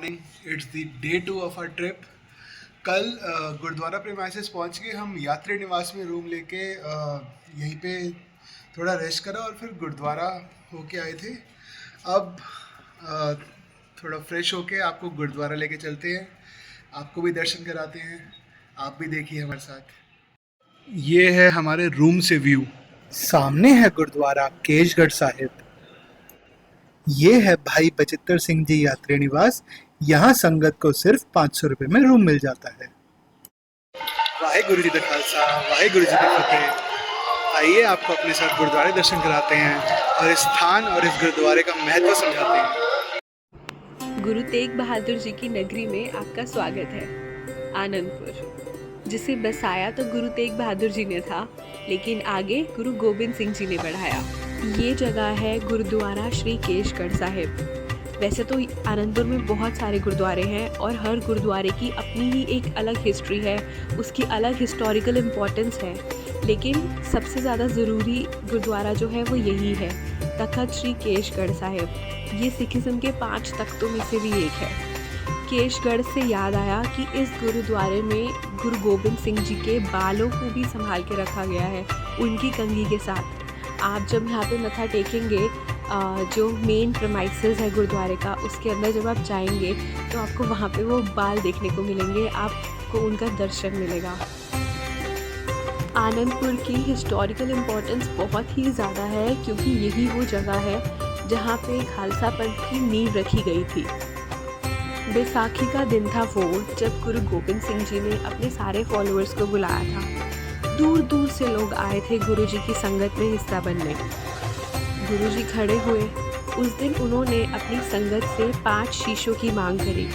Morning. It's the day 2 of our trip. कल gurdwara premises पहुंच के हम यात्री निवास में रूम लेके यहीं पे थोड़ा रेस्ट करा और फिर गुरुद्वारा होके आए थे। अब अ, थोड़ा फ्रेश होके आपको गुरुद्वारा लेके चलते हैं, आपको भी दर्शन कराते हैं, आप भी देखिए हमारे साथ। ये है हमारे रूम से व्यू। सामने है गुरुद्वारा केशगढ़ साहिब। ये है भाई बचित्तर सिंह जी यात्री निवास। यहाँ संगत को सिर्फ 500 रुपए में रूम मिल जाता है। वाहेगुरु जी का खालसा, वाहेगुरु जी की फतेह। आइए आपको अपने साथ गुरुद्वारे दर्शन कराते हैं और इस स्थान और इस गुरुद्वारे का महत्व समझाते हैं। गुरु तेग बहादुर जी की नगरी में आपका स्वागत है। आनंदपुर, जिसे बसाया तो गुरु तेग बहादुर जी ने था, लेकिन आगे गुरु गोबिंद सिंह जी ने बढ़ाया। ये जगह है गुरुद्वारा श्री केशगढ़ साहिब। वैसे तो आनंदपुर में बहुत सारे गुरुद्वारे हैं और हर गुरुद्वारे की अपनी ही एक अलग हिस्ट्री है, उसकी अलग हिस्टोरिकल इम्पोर्टेंस है, लेकिन सबसे ज़्यादा ज़रूरी गुरुद्वारा जो है वो यही है, तखत श्री केशगढ़ साहिब। ये सिखिज़्म के 5 तख्तों में से भी एक है। केशगढ़ से याद आया कि इस गुरुद्वारे में गुरु गोबिंद सिंह जी के बालों को भी संभाल के रखा गया है, उनकी कंघी के साथ। आप जब यहाँ पे मत्था टेकेंगे, जो मेन प्रेमाइसेस है गुरुद्वारे का, उसके अंदर जब आप जाएंगे तो आपको वहाँ पे वो बाल देखने को मिलेंगे, आपको उनका दर्शन मिलेगा। आनंदपुर की हिस्टोरिकल इम्पोर्टेंस बहुत ही ज़्यादा है, क्योंकि यही वो जगह है जहाँ पे खालसा पंथ की नींव रखी गई थी। बैसाखी का दिन था वो, जब गुरु गोबिंद सिंह जी ने अपने सारे फॉलोअर्स को बुलाया था। दूर दूर से लोग आए थे गुरु जी की संगत में हिस्सा बनने। गुरु जी खड़े हुए। उस दिन उन्होंने अपनी संगत से 5 शीशों की मांग करी।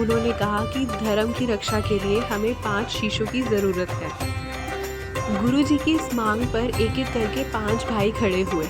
उन्होंने कहा कि धर्म की रक्षा के लिए हमें 5 शीशों की ज़रूरत है। गुरु जी की इस मांग पर एक एक करके 5 भाई खड़े हुए।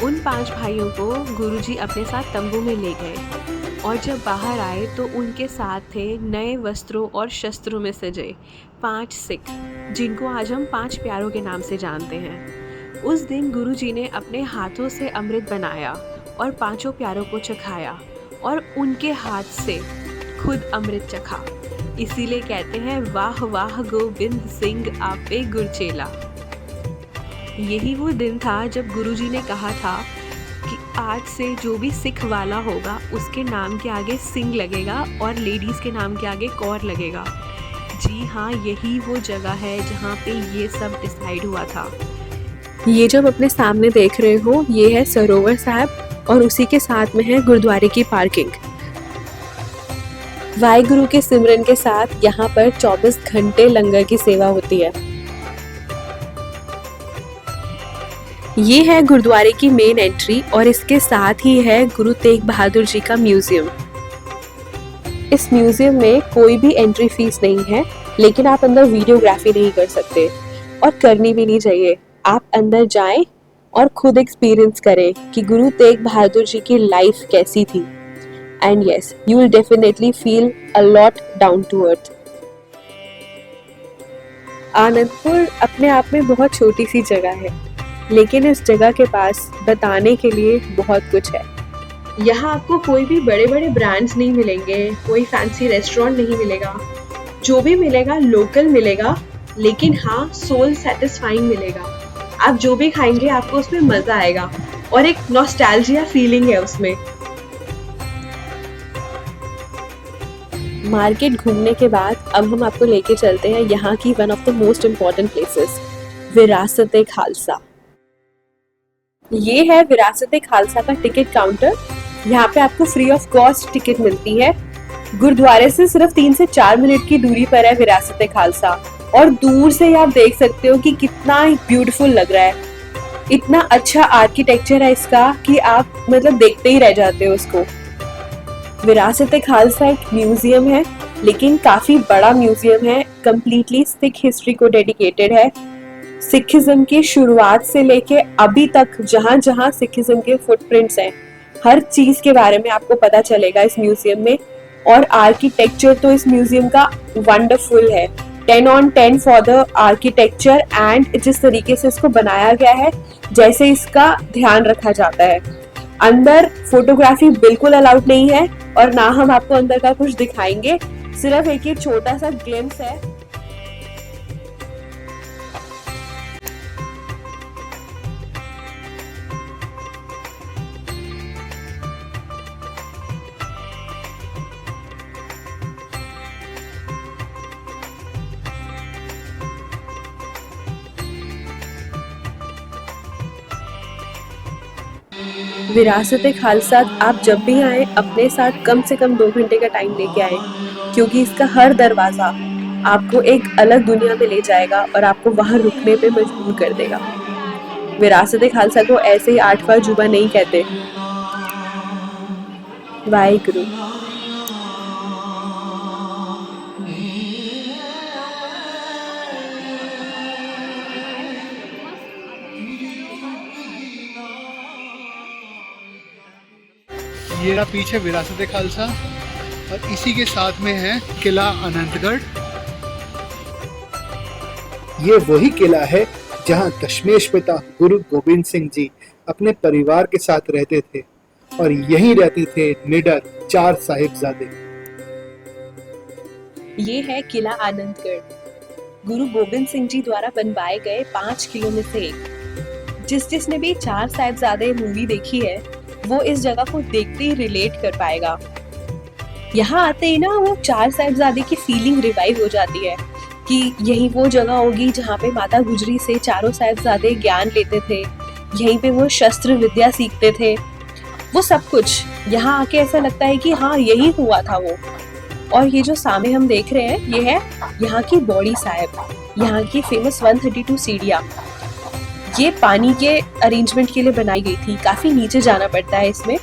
उन 5 भाइयों को गुरु जी अपने साथ तंबू में ले गए, और जब बाहर आए तो उनके साथ थे नए वस्त्रों और शस्त्रों में सजे 5 सिख, जिनको आज हम 5 प्यारों के नाम से जानते हैं। उस दिन गुरु जी ने अपने हाथों से अमृत बनाया और 5 प्यारों को चखाया, और उनके हाथ से खुद अमृत चखा। इसीलिए कहते हैं, वाह वाह गोबिंद सिंह आपे गुरचेला। यही वो दिन था जब गुरु जी ने कहा था कि आज से जो भी सिख वाला होगा उसके नाम के आगे सिंह लगेगा और लेडीज़ के नाम के आगे कौर लगेगा। जी हाँ, यही वो जगह है जहाँ पे ये सब डिसाइड हुआ था। ये जब अपने सामने देख रहे हो, ये है सरोवर साहब, और उसी के साथ में है गुरुद्वारे की पार्किंग। वाहेगुरु के सिमरन के साथ यहाँ पर 24 घंटे लंगर की सेवा होती है। ये है गुरुद्वारे की मेन एंट्री, और इसके साथ ही है गुरु तेग बहादुर जी का म्यूजियम। इस म्यूजियम में कोई भी एंट्री फीस नहीं है, लेकिन आप अंदर वीडियोग्राफी नहीं कर सकते, और करनी भी नहीं चाहिए। आप अंदर जाएं और खुद एक्सपीरियंस करें कि गुरु तेग बहादुर जी की लाइफ कैसी थी। And yes, you will definitely feel a lot down to earth. Anandpur अपने आप में बहुत छोटी सी जगह है, लेकिन इस जगह के पास बताने के लिए बहुत कुछ है। यहाँ आपको कोई भी बड़े बड़े ब्रांड्स नहीं मिलेंगे, कोई फैंसी रेस्टोरेंट नहीं मिलेगा। जो भी मिलेगा लोकल मिलेगा, लेकिन हाँ, सोल सेटिस्फाइंग मिलेगा। आप जो भी खाएंगे आपको उसमें मजा आएगा, और एक नॉस्टैल्जिया फीलिंग है उसमें। मार्केट घूमने के बाद अब हम आपको लेके चलते हैं यहाँ की one of the most important places, Virasat Khalsa. ये है विरासत-ए खालसा का टिकट काउंटर। यहाँ पे आपको फ्री ऑफ कॉस्ट टिकट मिलती है। गुरुद्वारे से सिर्फ 3 से 4 मिनट की दूरी पर है विरासत-ए खालसा, और दूर से आप देख सकते हो कि कितना ब्यूटीफुल लग रहा है। इतना अच्छा आर्किटेक्चर है इसका कि आप मतलब देखते ही रह जाते हो उसको। विरासत-ए खालसा एक म्यूजियम है, लेकिन काफी बड़ा म्यूजियम है, कंप्लीटली सिख हिस्ट्री को डेडिकेटेड है। सिखिज्म की शुरुआत से लेके अभी तक जहाँ जहाँ सिखिज्म के फुटप्रिंट्स हैं, हर चीज के बारे में आपको पता चलेगा इस म्यूजियम में। और आर्किटेक्चर तो इस म्यूजियम का वंडरफुल है, 10 on 10 for the architecture and जिस तरीके से इसको बनाया गया है, जैसे इसका ध्यान रखा जाता है। अंदर फोटोग्राफी बिल्कुल अलाउड नहीं है और ना हम आपको अंदर का कुछ दिखाएंगे, सिर्फ एक ये छोटा सा ग्लिम्स है। विरासत-ए खालसा आप जब भी आए अपने साथ कम से कम 2 घंटे का टाइम लेके आए, क्योंकि इसका हर दरवाज़ा आपको एक अलग दुनिया में ले जाएगा और आपको वहाँ रुकने पे मजबूर कर देगा। विरासत-ए खालसा को ऐसे ही 8वां अजूबा नहीं कहते। वाहिगुरु। ये रहा पीछे विरासत खालसा और इसी के साथ में है किला आनंदगढ़। ये वही किला है जहां दशमेश पिता गुरु गोबिंद सिंह जी अपने परिवार के साथ रहते थे और यहीं रहते थे निडर 4 साहिबजादे। ये है किला आनंदगढ़, गुरु गोबिंद सिंह जी द्वारा बनवाए गए 5 किलों में से एक। जिसने भी 4 साहिबजादे मूवी देखी है वो इस जगह को देखते ही रिलेट कर पाएगा। यहाँ आते ही ना वो 4 साहिबजादे की फीलिंग रिवाइव हो जाती है कि यही वो जगह होगी जहाँ पे माता गुजरी से चारों साहिबजादे ज्ञान लेते थे, यहीं पे वो शस्त्र विद्या सीखते थे। वो सब कुछ यहाँ आके ऐसा लगता है कि हाँ यही हुआ था वो। और ये जो सामने हम देख रहे हैं ये है यहाँ की बॉडी साहिब, यहाँ की फेमस 132 सीढ़ियाँ। ये पानी के अरेंजमेंट के लिए बनाई गई थी, काफी नीचे जाना पड़ता है इसमें।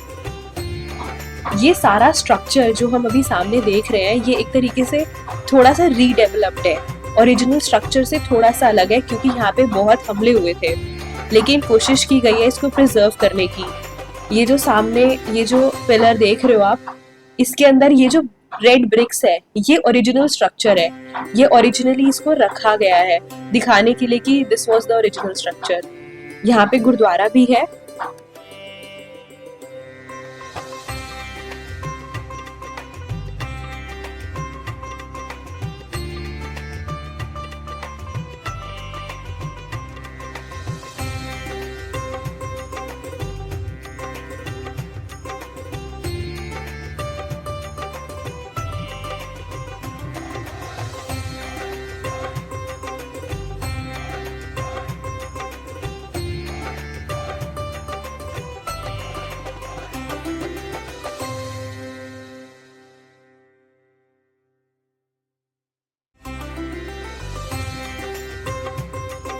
ये सारा स्ट्रक्चर जो हम अभी सामने देख रहे हैं ये एक तरीके से थोड़ा सा रीडेवलप्ड है, ओरिजिनल स्ट्रक्चर से थोड़ा सा अलग है क्योंकि यहाँ पे बहुत हमले हुए थे, लेकिन कोशिश की गई है इसको प्रिजर्व करने की। ये जो सामने ये जो पिलर देख रहे हो आप, इसके अंदर ये जो रेड ब्रिक्स है ये ओरिजिनल स्ट्रक्चर है। ये ओरिजिनली इसको रखा गया है दिखाने के लिए कि this was the original structure. यहाँ पे गुरुद्वारा भी है।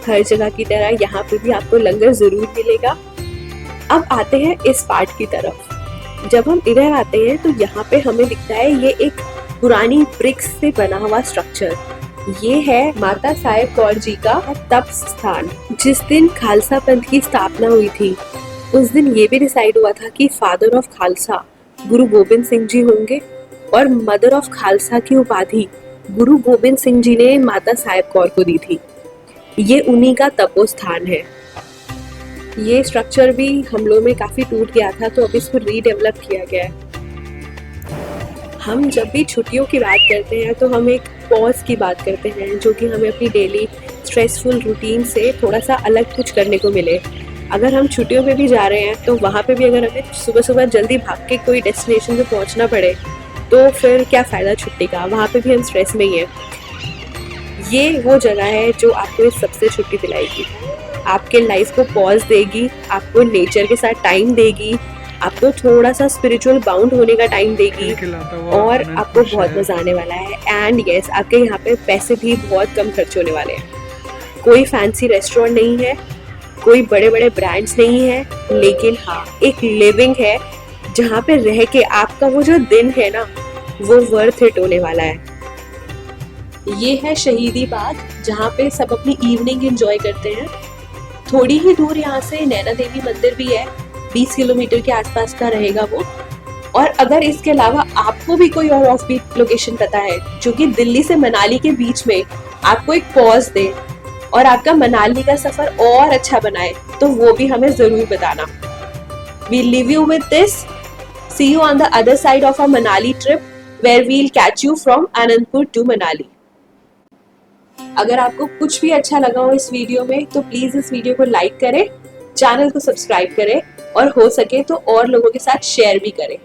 हर जगह की तरह यहाँ पे भी आपको लंगर जरूर मिलेगा। अब आते हैं इस पार्ट की तरफ। जब हम इधर आते हैं तो यहाँ पे हमें दिखता है ये एक पुरानी ब्रिक्स से बना हुआ स्ट्रक्चर। ये है माता साहेब कौर जी का तप स्थान। जिस दिन खालसा पंथ की स्थापना हुई थी उस दिन ये भी डिसाइड हुआ था कि फादर ऑफ खालसा गुरु गोबिंद सिंह जी होंगे और मदर ऑफ खालसा की उपाधि गुरु गोबिंद सिंह जी ने माता साहेब कौर को दी थी। ये उन्हीं का तपो स्थान है। ये स्ट्रक्चर भी हमलों में काफी टूट गया था तो अब इसको रीडेवलप किया गया है। हम जब भी छुट्टियों की बात करते हैं तो हम एक पॉज की बात करते हैं जो कि हमें अपनी डेली स्ट्रेसफुल रूटीन से थोड़ा सा अलग कुछ करने को मिले। अगर हम छुट्टियों में भी जा रहे हैं तो वहाँ पे भी अगर हमें सुबह सुबह जल्दी भाग के कोई डेस्टिनेशन पे पहुँचना पड़े तो फिर क्या फ़ायदा छुट्टी का, वहाँ पे भी हम स्ट्रेस में ही हैं। ये वो जगह है जो आपको इस सबसे छुट्टी दिलाएगी, आपके लाइफ को पॉज देगी, आपको नेचर के साथ टाइम देगी, आपको थोड़ा सा स्पिरिचुअल बाउंड होने का टाइम देगी और आपको बहुत मजा आने वाला है। एंड यस, आपके यहाँ पे पैसे भी बहुत कम खर्च होने वाले हैं। कोई फैंसी रेस्टोरेंट नहीं है, कोई बड़े बड़े ब्रांड्स नहीं है, लेकिन हाँ एक लिविंग है जहाँ पे रह के आपका वो जो दिन है ना वो वर्थ इट होने वाला है। ये है शहीदी बाग जहाँ पे सब अपनी इवनिंग एंजॉय करते हैं। थोड़ी ही दूर यहाँ से नैना देवी मंदिर भी है, 20 किलोमीटर के आसपास का रहेगा वो। और अगर इसके अलावा आपको भी कोई और ऑफ बीट लोकेशन पता है जो कि दिल्ली से मनाली के बीच में आपको एक पॉज दे और आपका मनाली का सफर और अच्छा बनाए तो वो भी हमें जरूर बताना। we'll leave you with this. See you on the other side of our Manali trip, where we'll catch you from Anandpur to Manali. अगर आपको कुछ भी अच्छा लगा हो इस वीडियो में तो प्लीज इस वीडियो को लाइक करें, चैनल को सब्सक्राइब करें और हो सके तो और लोगों के साथ शेयर भी करें।